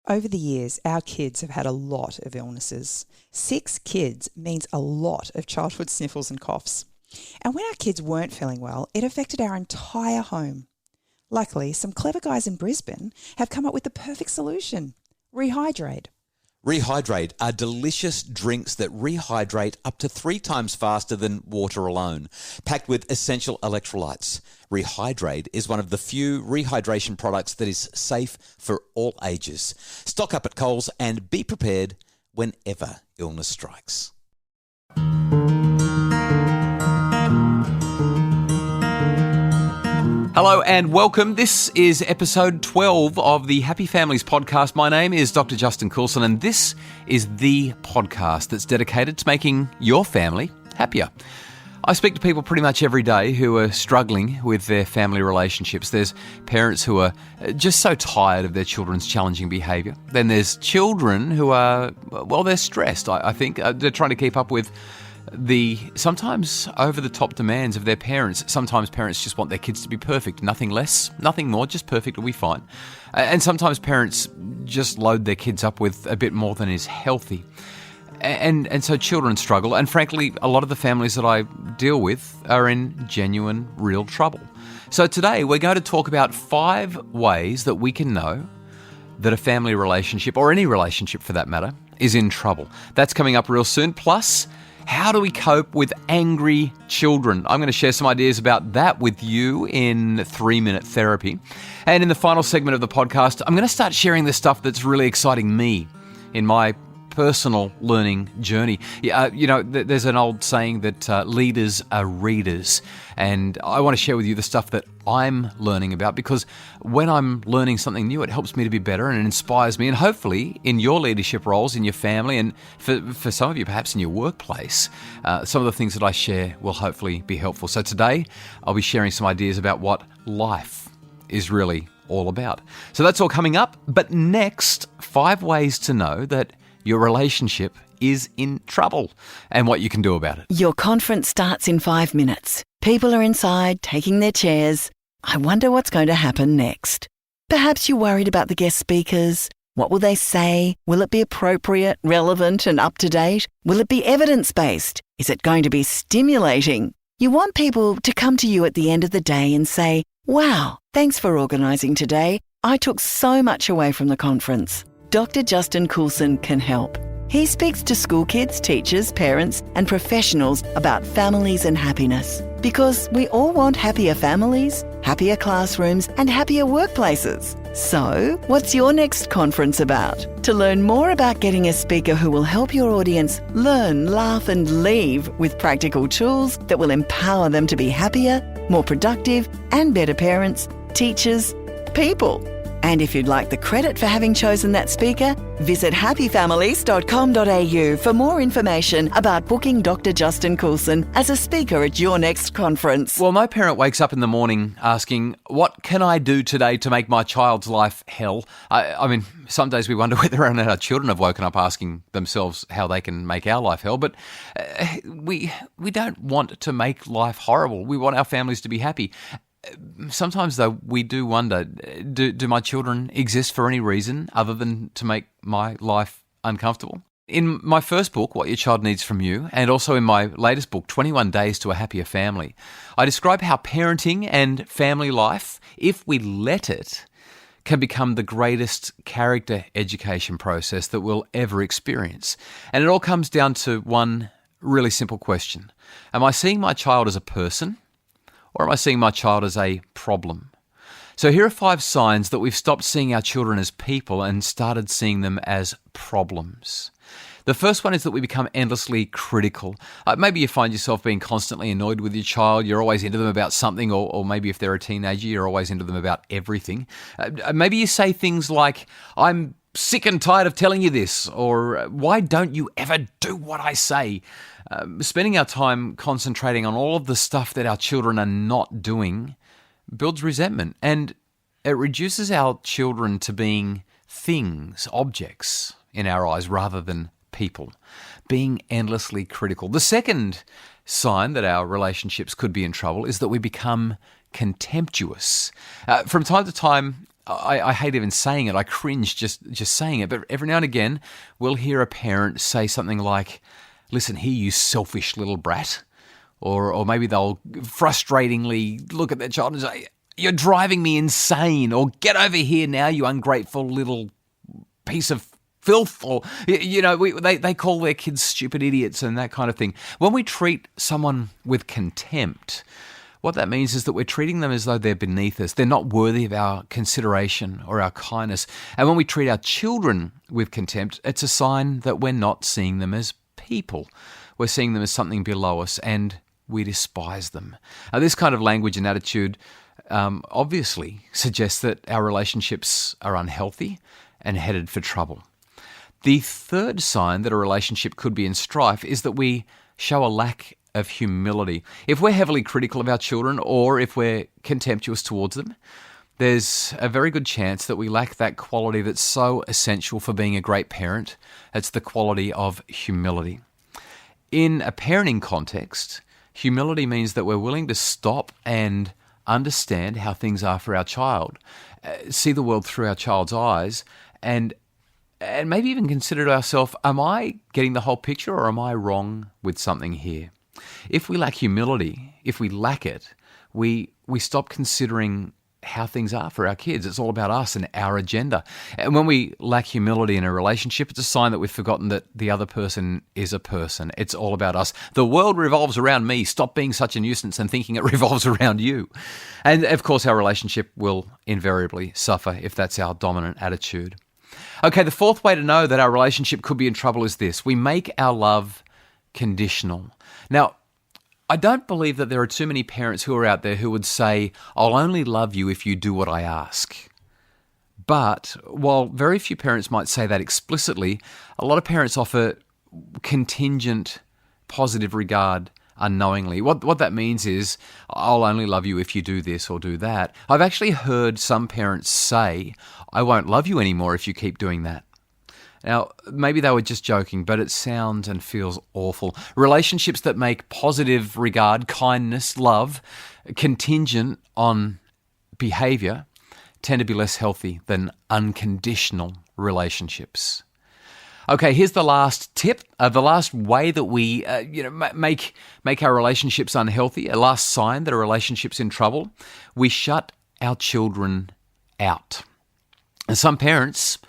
Over the years, our kids have had a lot of illnesses. 6 kids means a lot of childhood sniffles and coughs. And when our kids weren't feeling well, it affected our entire home. Luckily, some clever guys in Brisbane have come up with the perfect solution: Rehydrate. Rehydrate are delicious drinks that rehydrate up to 3 times faster than water alone, packed with essential electrolytes. Rehydrate is one of the few rehydration products that is safe for all ages. Stock up at Coles and be prepared whenever illness strikes. Hello and welcome. This is episode 12 of the Happy Families podcast. My name is Dr. Justin Coulson, and this is the podcast that's dedicated to making your family happier. I speak to people pretty much every day who are struggling with their family relationships. There's parents who are just so tired of their children's challenging behaviour. Then there's children who are, well, they're stressed, I think. They're trying to keep up with the sometimes over-the-top demands of their parents. Sometimes parents just want their kids to be perfect, nothing less, nothing more, just perfect will be fine. And sometimes parents just load their kids up with a bit more than is healthy. And so children struggle, and frankly, a lot of the families that I deal with are in genuine, real trouble. So today we're going to talk about 5 ways that we can know that a family relationship, or any relationship for that matter, is in trouble. That's coming up real soon. Plus, how do we cope with angry children? I'm going to share some ideas about that with you in 3-minute therapy. And in the final segment of the podcast, I'm going to start sharing the stuff that's really exciting me in my personal learning journey. There's an old saying that leaders are readers, and I want to share with you the stuff that I'm learning about, because when I'm learning something new, it helps me to be better and it inspires me, and hopefully in your leadership roles, in your family, and for some of you perhaps in your workplace, some of the things that I share will hopefully be helpful. So today I'll be sharing some ideas about what life is really all about. So that's all coming up, but next, 5 ways to know that your relationship is in trouble and what you can do about it. Your conference starts in 5 minutes. People are inside, taking their chairs. I wonder what's going to happen next. Perhaps you're worried about the guest speakers. What will they say? Will it be appropriate, relevant, and up to date? Will it be evidence-based? Is it going to be stimulating? You want people to come to you at the end of the day and say, "Wow, thanks for organising today. I took so much away from the conference." Dr. Justin Coulson can help. He speaks to school kids, teachers, parents, and professionals about families and happiness. Because we all want happier families, happier classrooms, and happier workplaces. So, what's your next conference about? To learn more about getting a speaker who will help your audience learn, laugh, and leave with practical tools that will empower them to be happier, more productive, and better parents, teachers, people. And if you'd like the credit for having chosen that speaker, visit happyfamilies.com.au for more information about booking Dr. Justin Coulson as a speaker at your next conference. Well, no parent wakes up in the morning asking, what can I do today to make my child's life hell? I mean, some days we wonder whether or not our children have woken up asking themselves how they can make our life hell. But we don't want to make life horrible. We want our families to be happy. Sometimes, though, we do wonder, do my children exist for any reason other than to make my life uncomfortable? In my first book, What Your Child Needs From You, and also in my latest book, 21 Days to a Happier Family, I describe how parenting and family life, if we let it, can become the greatest character education process that we'll ever experience. And it all comes down to one really simple question. Am I seeing my child as a person? Or am I seeing my child as a problem? So here are 5 signs that we've stopped seeing our children as people and started seeing them as problems. The first one is that we become endlessly critical. Maybe you find yourself being constantly annoyed with your child. You're always into them about something, or maybe if they're a teenager, you're always into them about everything. Maybe you say things like, "I'm sick and tired of telling you this," or "Why don't you ever do what I say?" Spending our time concentrating on all of the stuff that our children are not doing builds resentment, and it reduces our children to being things, objects in our eyes rather than people, being endlessly critical. The second sign that our relationships could be in trouble is that we become contemptuous. From time to time, I hate even saying it. I cringe just saying it. But every now and again, we'll hear a parent say something like, "Listen here, you selfish little brat." Or maybe they'll frustratingly look at their child and say, "You're driving me insane," or "Get over here now, you ungrateful little piece of filth," or, they call their kids stupid idiots and that kind of thing. When we treat someone with contempt, what that means is that we're treating them as though they're beneath us. They're not worthy of our consideration or our kindness. And when we treat our children with contempt, it's a sign that we're not seeing them as people. We're seeing them as something below us, and we despise them. Now, this kind of language and attitude obviously suggests that our relationships are unhealthy and headed for trouble. The third sign that a relationship could be in strife is that we show a lack of humility. If we're heavily critical of our children, or if we're contemptuous towards them, there's a very good chance that we lack that quality that's so essential for being a great parent. It's the quality of humility. In a parenting context, humility means that we're willing to stop and understand how things are for our child, see the world through our child's eyes, and maybe even consider to ourselves, am I getting the whole picture, or am I wrong with something here? If we lack humility, if we lack it, we stop considering how things are for our kids. It's all about us and our agenda. And when we lack humility in a relationship, it's a sign that we've forgotten that the other person is a person. It's all about us. The world revolves around me. Stop being such a nuisance and thinking it revolves around you. And of course, our relationship will invariably suffer if that's our dominant attitude. Okay, the fourth way to know that our relationship could be in trouble is this: we make our love conditional. Now, I don't believe that there are too many parents who are out there who would say, "I'll only love you if you do what I ask." But while very few parents might say that explicitly, a lot of parents offer contingent positive regard unknowingly. What that means is, "I'll only love you if you do this or do that." I've actually heard some parents say, "I won't love you anymore if you keep doing that." Now, maybe they were just joking, but it sounds and feels awful. Relationships that make positive regard, kindness, love, contingent on behaviour tend to be less healthy than unconditional relationships. Okay, here's the last tip, the last way that we make our relationships unhealthy, a last sign that a relationship's in trouble. We shut our children out. And some parents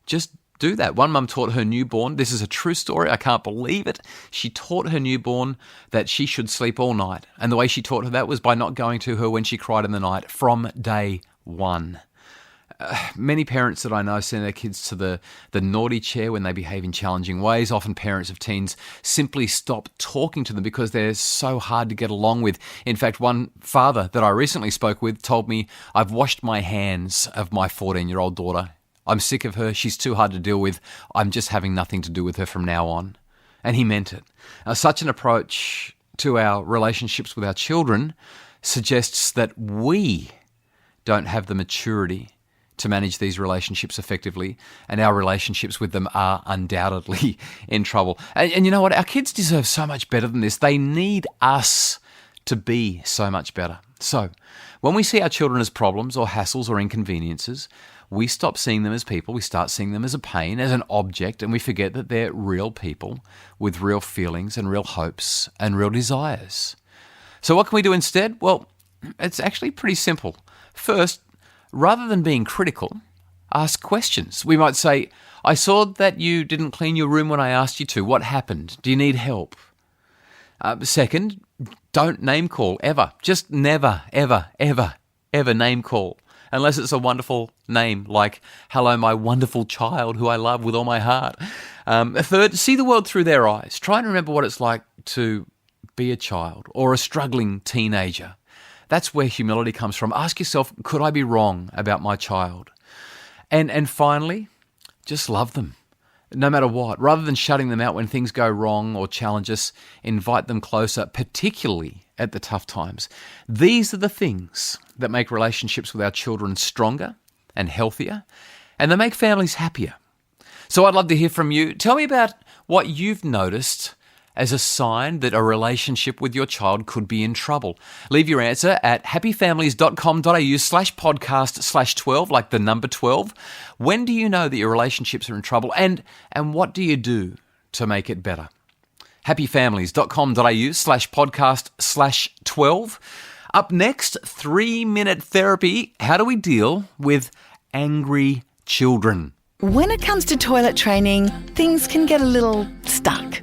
just do that. One mum taught her newborn, this is a true story, I can't believe it, she taught her newborn that she should sleep all night. And the way she taught her that was by not going to her when she cried in the night from day one. Many parents that I know send their kids to the naughty chair when they behave in challenging ways. Often parents of teens simply stop talking to them because they're so hard to get along with. In fact, one father that I recently spoke with told me, "I've washed my hands of my 14-year-old daughter. I'm sick of her. She's too hard to deal with. I'm just having nothing to do with her from now on." And he meant it. Now, such an approach to our relationships with our children suggests that we don't have the maturity to manage these relationships effectively, and our relationships with them are undoubtedly in trouble. And you know what? Our kids deserve so much better than this. They need us to be so much better. So, when we see our children as problems or hassles or inconveniences, we stop seeing them as people, we start seeing them as a pain, as an object, and we forget that they're real people with real feelings and real hopes and real desires. So what can we do instead? Well, it's actually pretty simple. First, rather than being critical, ask questions. We might say, "I saw that you didn't clean your room when I asked you to. What happened? Do you need help?" Second, don't name call ever. Just never, ever, ever, ever name call. Unless it's a wonderful name like, "Hello, my wonderful child who I love with all my heart." Third, see the world through their eyes. Try and remember what it's like to be a child or a struggling teenager. That's where humility comes from. Ask yourself, could I be wrong about my child? And finally, just love them, no matter what. Rather than shutting them out when things go wrong or challenge us, invite them closer, particularly at the tough times. These are the things that make relationships with our children stronger and healthier, and they make families happier. So I'd love to hear from you. Tell me about what you've noticed as a sign that a relationship with your child could be in trouble? Leave your answer at happyfamilies.com.au/podcast/12, like the number 12. When do you know that your relationships are in trouble, and what do you do to make it better? happyfamilies.com.au/podcast/12. Up next, 3-minute therapy. How do we deal with angry children? When it comes to toilet training, things can get a little stuck.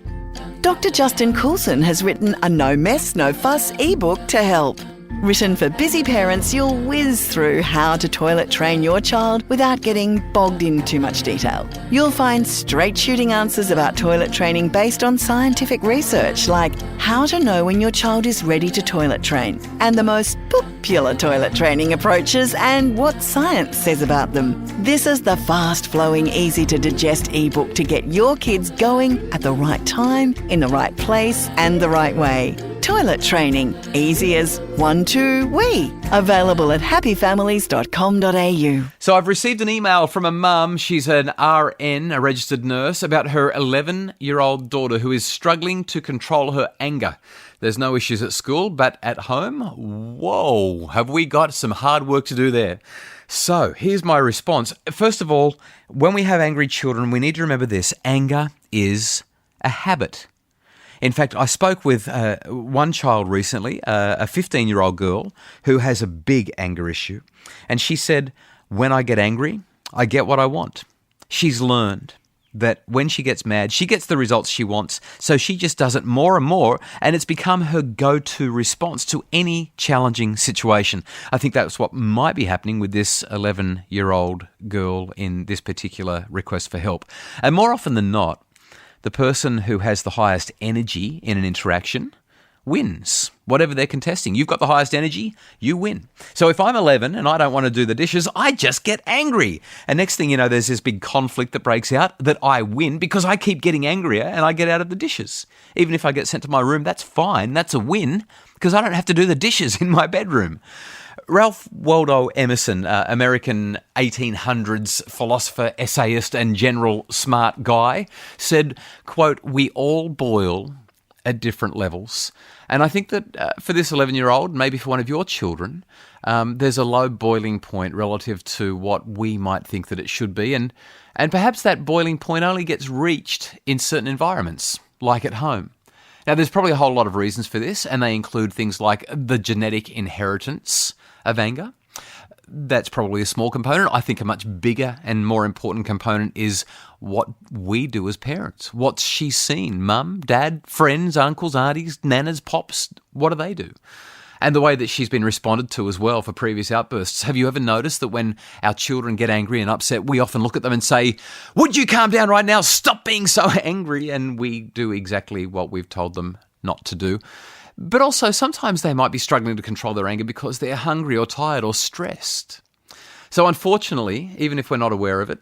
Dr. Justin Coulson has written a No Mess, No Fuss ebook to help. Written for busy parents, you'll whiz through how to toilet train your child without getting bogged in too much detail. You'll find straight-shooting answers about toilet training based on scientific research, like how to know when your child is ready to toilet train, and the most popular toilet training approaches and what science says about them. This is the fast-flowing, easy-to-digest ebook to get your kids going at the right time, in the right place, and the right way. Toilet training, easy as 1, 2, wee. Available at happyfamilies.com.au. So I've received an email from a mum. She's an RN, a registered nurse, about her 11-year-old daughter who is struggling to control her anger. There's no issues at school, but at home, whoa, have we got some hard work to do there. So here's my response. First of all, when we have angry children, we need to remember this: anger is a habit. In fact, I spoke with one child recently, a 15-year-old girl who has a big anger issue. And she said, when I get angry, I get what I want. She's learned that when she gets mad, she gets the results she wants. So she just does it more and more, and it's become her go-to response to any challenging situation. I think that's what might be happening with this 11-year-old girl in this particular request for help. And more often than not, the person who has the highest energy in an interaction wins, whatever they're contesting. You've got the highest energy, you win. So if I'm 11 and I don't want to do the dishes, I just get angry. And next thing you know, there's this big conflict that breaks out that I win because I keep getting angrier and I get out of the dishes. Even if I get sent to my room, that's fine. That's a win because I don't have to do the dishes in my bedroom. Ralph Waldo Emerson, American 1800s philosopher, essayist, and general smart guy, said, quote, "We all boil at different levels." And I think that for this 11-year-old, maybe for one of your children, there's a low boiling point relative to what we might think that it should be. And perhaps that boiling point only gets reached in certain environments, like at home. Now, there's probably a whole lot of reasons for this, and they include things like the genetic inheritance of anger. That's probably a small component. I think a much bigger and more important component is what we do as parents. What's she seen? Mum, dad, friends, uncles, aunties, nanas, pops, what do they do? And the way that she's been responded to as well for previous outbursts. Have you ever noticed that when our children get angry and upset, we often look at them and say, "Would you calm down right now? Stop being so angry." And we do exactly what we've told them not to do. But also, sometimes they might be struggling to control their anger because they're hungry or tired or stressed. So unfortunately, even if we're not aware of it,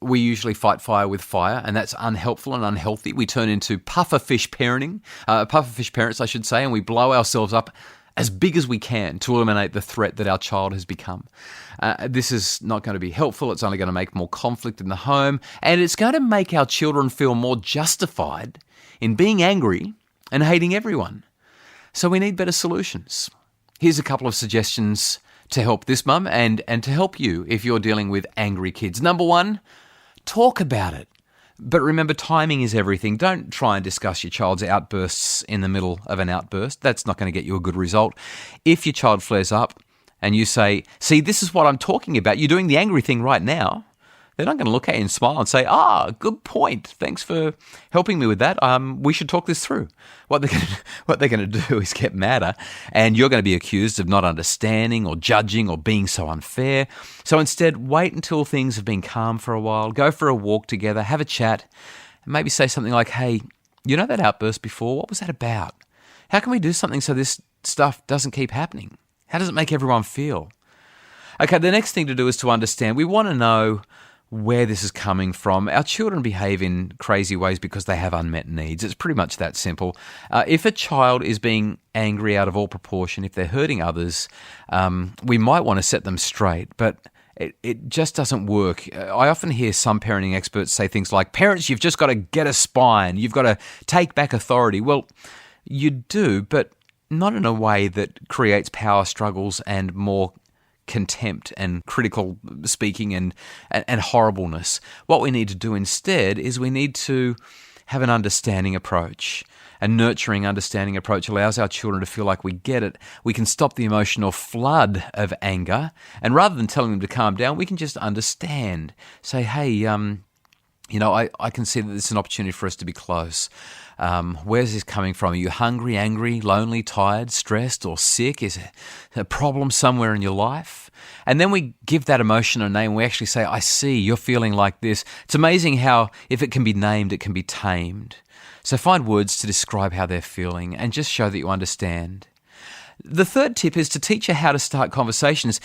we usually fight fire with fire, and that's unhelpful and unhealthy. We turn into pufferfish parents, I should say, and we blow ourselves up as big as we can to eliminate the threat that our child has become. This is not going to be helpful. It's only going to make more conflict in the home, and it's going to make our children feel more justified in being angry and hating everyone. So we need better solutions. Here's a couple of suggestions to help this mum and to help you if you're dealing with angry kids. Number one, talk about it. But remember, timing is everything. Don't try and discuss your child's outbursts in the middle of an outburst. That's not going to get you a good result. If your child flares up and you say, "See, this is what I'm talking about. You're doing the angry thing right now," they're not going to look at you and smile and say, "Good point. Thanks for helping me with that. We should talk this through." What they're going to do is get madder, and you're going to be accused of not understanding or judging or being so unfair. So instead, wait until things have been calm for a while. Go for a walk together, have a chat, and maybe say something like, "Hey, you know that outburst before? What was that about? How can we do something so this stuff doesn't keep happening? How does it make everyone feel?" Okay, the next thing to do is to understand. We want to know where this is coming from. Our children behave in crazy ways because they have unmet needs. It's pretty much that simple. If a child is being angry out of all proportion, if they're hurting others, we might want to set them straight. But it just doesn't work. I often hear some parenting experts say things like, parents, you've just got to get a spine. You've got to take back authority. Well, you do, but not in a way that creates power struggles and more contempt and critical speaking and horribleness. What we need to do instead is we need to have an understanding approach. A nurturing, understanding approach allows our children to feel like we get it. We can stop the emotional flood of anger, and rather than telling them to calm down, we can just understand. Say, hey, I can see that this is an opportunity for us to be close. Where's this coming from? Are you hungry, angry, lonely, tired, stressed, or sick? Is it a problem somewhere in your life? And then we give that emotion a name. We actually say, I see, you're feeling like this. It's amazing how, if it can be named, it can be tamed. So find words to describe how they're feeling and just show that you understand. The third tip is to teach her how to start conversations.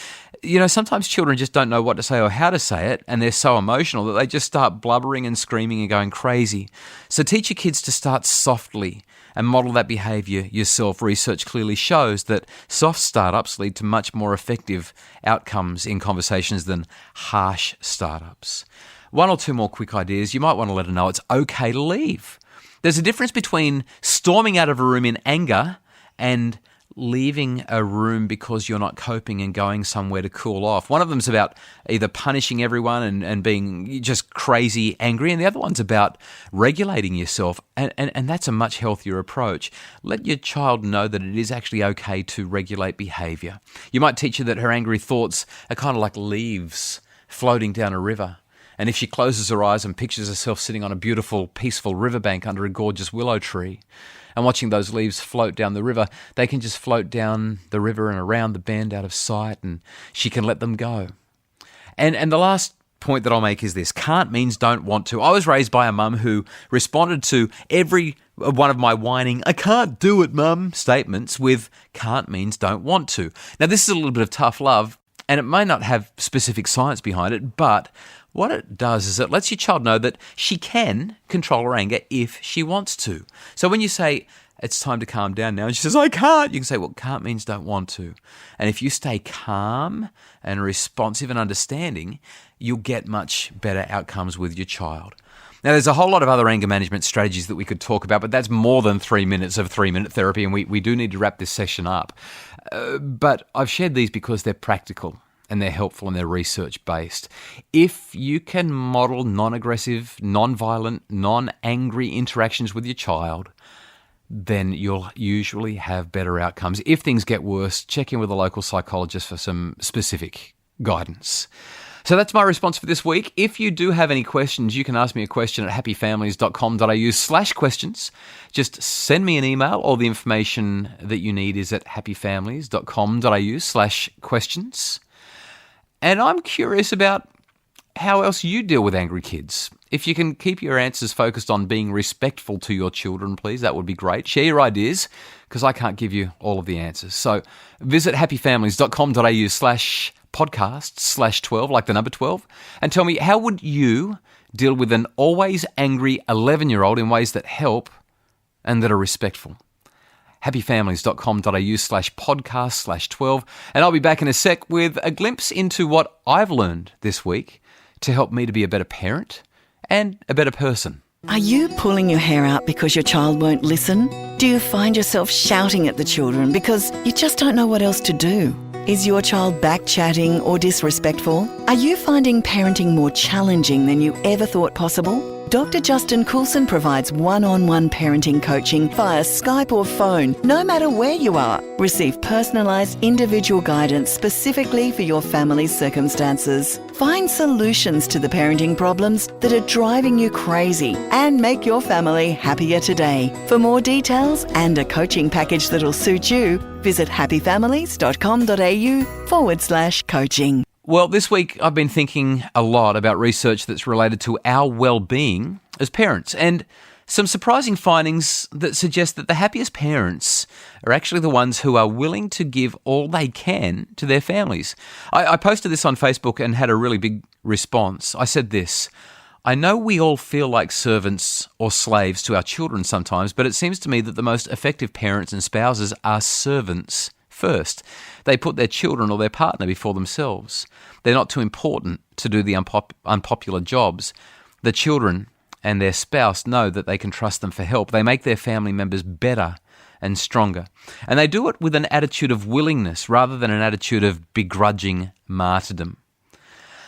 Sometimes children just don't know what to say or how to say it, and they're so emotional that they just start blubbering and screaming and going crazy. So teach your kids to start softly and model that behaviour yourself. Research clearly shows that soft startups lead to much more effective outcomes in conversations than harsh startups. One or two more quick ideas. You might want to let her know it's okay to leave. There's a difference between storming out of a room in anger and leaving a room because you're not coping and going somewhere to cool off. One of them's about either punishing everyone and being just crazy angry, and the other one's about regulating yourself, and that's a much healthier approach. Let your child know that it is actually okay to regulate behaviour. You might teach her that her angry thoughts are kind of like leaves floating down a river. And if she closes her eyes and pictures herself sitting on a beautiful, peaceful riverbank under a gorgeous willow tree and watching those leaves float down the river, they can just float down the river and around the bend out of sight, and she can let them go. And the last point that I'll make is this. Can't means don't want to. I was raised by a mum who responded to every one of my whining, I can't do it, mum, statements with can't means don't want to. Now, this is a little bit of tough love, and it may not have specific science behind it, but what it does is it lets your child know that she can control her anger if she wants to. So when you say, it's time to calm down now, and she says, I can't, you can say, well, can't means don't want to. And if you stay calm and responsive and understanding, you'll get much better outcomes with your child. Now, there's a whole lot of other anger management strategies that we could talk about, but that's more than 3 minutes of 3-minute therapy, and we do need to wrap this session up. But I've shared these because they're practical and they're helpful and they're research-based. If you can model non-aggressive, non-violent, non-angry interactions with your child, then you'll usually have better outcomes. If things get worse, check in with a local psychologist for some specific guidance. So that's my response for this week. If you do have any questions, you can ask me a question at happyfamilies.com.au/questions. Just send me an email. All the information that you need is at happyfamilies.com.au/questions. And I'm curious about how else you deal with angry kids. If you can keep your answers focused on being respectful to your children, please, that would be great. Share your ideas, because I can't give you all of the answers. So visit happyfamilies.com.au/podcast/12, like the number 12, and tell me, how would you deal with an always angry 11-year-old in ways that help and that are respectful? happyfamilies.com.au/podcast/12, and I'll be back in a sec with a glimpse into what I've learned this week to help me to be a better parent and a better person. Are you pulling your hair out because your child won't listen? Do you find yourself shouting at the children because you just don't know what else to do? Is your child back-chatting or disrespectful? Are you finding parenting more challenging than you ever thought possible? Dr. Justin Coulson provides one-on-one parenting coaching via Skype or phone, no matter where you are. Receive personalised individual guidance specifically for your family's circumstances. Find solutions to the parenting problems that are driving you crazy and make your family happier today. For more details and a coaching package that'll suit you, visit happyfamilies.com.au/coaching. Well, this week I've been thinking a lot about research that's related to our well-being as parents, and some surprising findings that suggest that the happiest parents are actually the ones who are willing to give all they can to their families. I posted this on Facebook and had a really big response. I said this: I know we all feel like servants or slaves to our children sometimes, but it seems to me that the most effective parents and spouses are servants first. They put their children or their partner before themselves. They're not too important to do the unpopular jobs. The children and their spouse know that they can trust them for help. They make their family members better and stronger. And they do it with an attitude of willingness rather than an attitude of begrudging martyrdom.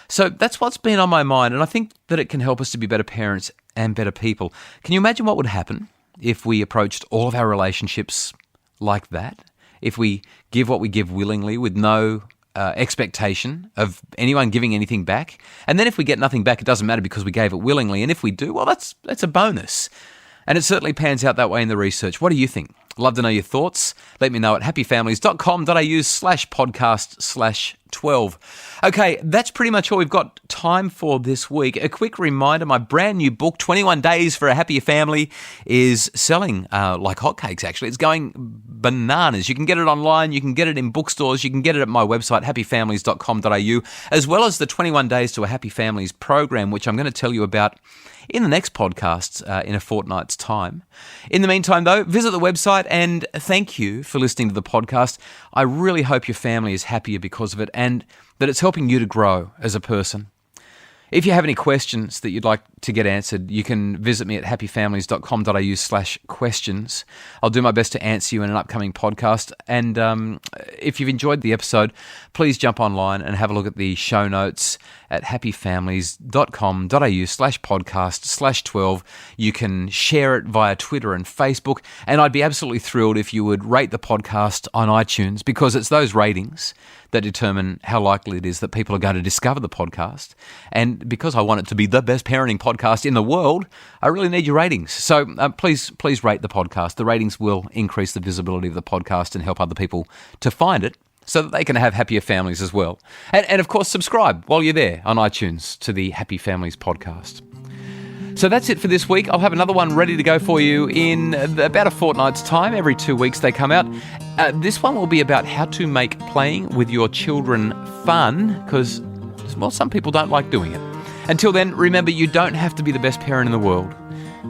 So that's what's been on my mind, and I think that it can help us to be better parents and better people. Can you imagine what would happen if we approached all of our relationships like that? If we give what we give willingly with no expectation of anyone giving anything back? And then if we get nothing back, it doesn't matter because we gave it willingly. And if we do, well, that's a bonus. And it certainly pans out that way in the research. What do you think? Love to know your thoughts. Let me know at happyfamilies.com.au/podcast/12. Okay, that's pretty much all we've got time for this week. A quick reminder, my brand new book, 21 Days for a Happier Family, is selling like hotcakes, actually. It's going bananas. You can get it online. You can get it in bookstores. You can get it at my website, happyfamilies.com.au, as well as the 21 Days to a Happy Families program, which I'm going to tell you about in the next podcast in a fortnight's time. In the meantime, though, visit the website and thank you for listening to the podcast. I really hope your family is happier because of it and that it's helping you to grow as a person. If you have any questions that you'd like to get answered, you can visit me at happyfamilies.com.au/questions. I'll do my best to answer you in an upcoming podcast. And if you've enjoyed the episode, please jump online and have a look at the show notes at happyfamilies.com.au/podcast/12. You can share it via Twitter and Facebook. And I'd be absolutely thrilled if you would rate the podcast on iTunes, because it's those ratings that determine how likely it is that people are going to discover the podcast. And because I want it to be the best parenting podcast in the world, I really need your ratings. So please rate the podcast. The ratings will increase the visibility of the podcast and help other people to find it so that they can have happier families as well. And of course, subscribe while you're there on iTunes to the Happy Families podcast. So that's it for this week. I'll have another one ready to go for you in about a fortnight's time. Every 2 weeks they come out. This one will be about how to make playing with your children fun, because, well, some people don't like doing it. Until then, remember, you don't have to be the best parent in the world.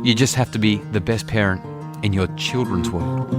You just have to be the best parent in your children's world.